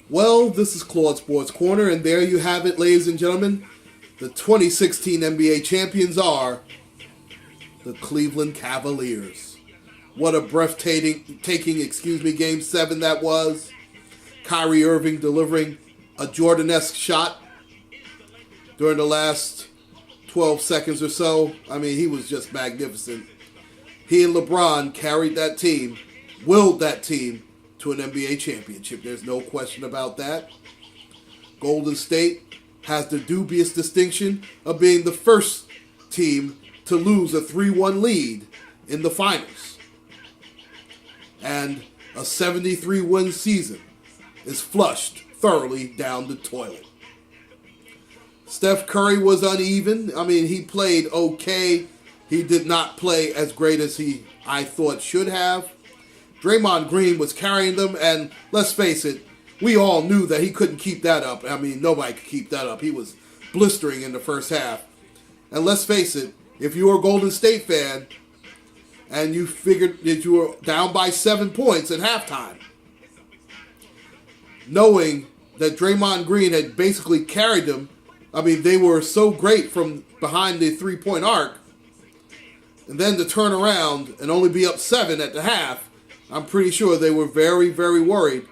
Well, this is Claude Sports Corner, and there you have it, ladies and gentlemen. The 2016 NBA champions are the Cleveland Cavaliers. What a breathtaking Game 7 that was. Kyrie Irving delivering a Jordan-esque shot during the last 12 seconds or so. I mean, he was just magnificent. He and LeBron carried that team, willed that team to an NBA championship. There's no question about that. Golden State has the dubious distinction of being the first team to lose a 3-1 lead in the finals. And a 73-win season is flushed thoroughly down the toilet. Steph Curry was uneven. I mean, he played okay. He did not play as great as I thought should have. Draymond Green was carrying them, and let's face it, we all knew that he couldn't keep that up. I mean, nobody could keep that up. He was blistering in the first half. And let's face it, if you were a Golden State fan and you figured that you were down by 7 points at halftime, knowing that Draymond Green had basically carried them, I mean, they were so great from behind the three-point arc, and then to turn around and only be up 7 at the half, I'm pretty sure they were very, very worried.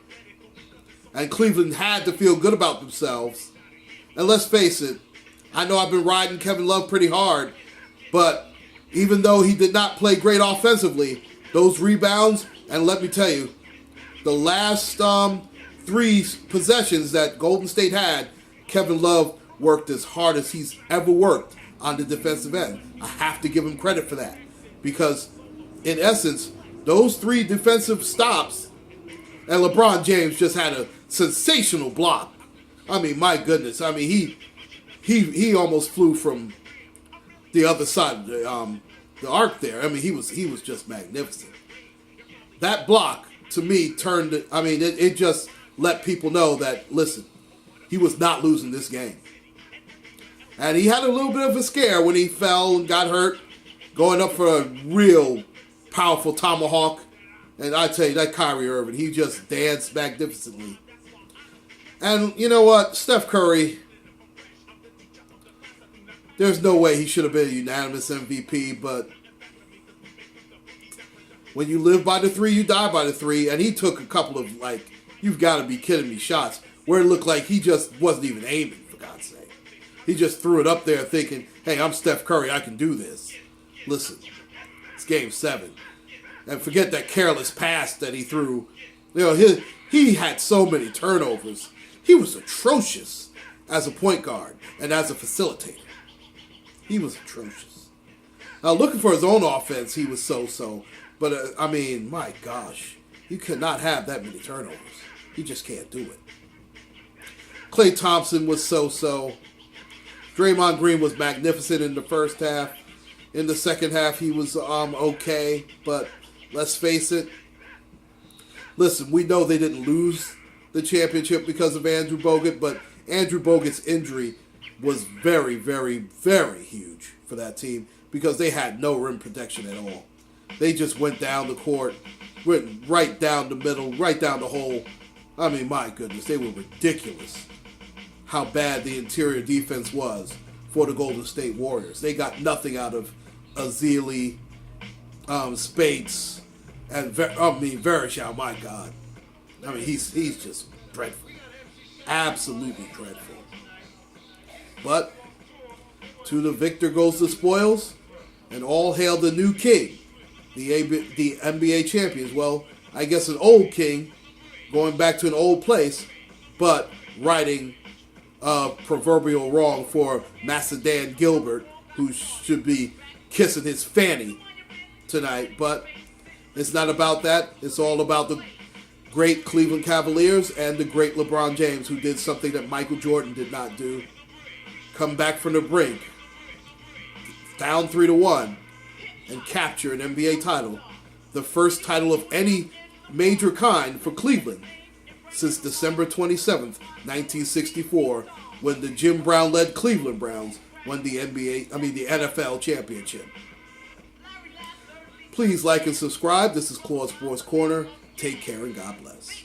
And Cleveland had to feel good about themselves. And let's face it, I know I've been riding Kevin Love pretty hard, but even though he did not play great offensively, those rebounds, and let me tell you, the last 3 possessions that Golden State had, Kevin Love worked as hard as he's ever worked on the defensive end. I have to give him credit for that. Because, in essence, those 3 defensive stops, and LeBron James just had a sensational block. I mean, my goodness. I mean, he almost flew from the other side of the arc there. I mean, he was just magnificent. That block, to me, it just let people know that, listen, he was not losing this game. And he had a little bit of a scare when he fell and got hurt, going up for a real powerful tomahawk. And I tell you, that Kyrie Irving, he just danced magnificently. And you know what? Steph Curry, there's no way he should have been a unanimous MVP, but when you live by the 3, you die by the 3. And he took a couple of, you've got to be kidding me, shots where it looked like he just wasn't even aiming, for God's sake. He just threw it up there thinking, hey, I'm Steph Curry, I can do this. Listen, it's Game 7. And forget that careless pass that he threw. You know, he had so many turnovers. He was atrocious as a point guard and as a facilitator. He was atrocious. Now, looking for his own offense, he was so-so. But, I mean, my gosh, you cannot have that many turnovers. You just can't do it. Klay Thompson was so-so. Draymond Green was magnificent in the first half. In the second half, he was okay, but let's face it. Listen, we know they didn't lose the championship because of Andrew Bogut, but Andrew Bogut's injury was very, very, very huge for that team because they had no rim protection at all. They just went down the court, went right down the middle, right down the hole. I mean, my goodness, they were ridiculous how bad the interior defense was for the Golden State Warriors. They got nothing out of Ezeli, Spates, and Vereshao. My God, I mean he's just dreadful, absolutely dreadful. But to the victor goes the spoils, and all hail the new king, the NBA champions. Well, I guess an old king, going back to an old place, but righting proverbial wrong for Macedon Gilbert, who should be kissing his fanny tonight. But it's not about that. It's all about the great Cleveland Cavaliers and the great LeBron James, who did something that Michael Jordan did not do. Come back from the brink, down 3-1, and capture an NBA title, the first title of any major kind for Cleveland since December 27th, 1964, when the Jim Brown-led Cleveland Browns won the NFL championship. Please like and subscribe. This is Claude Sports Corner. Take care and God bless.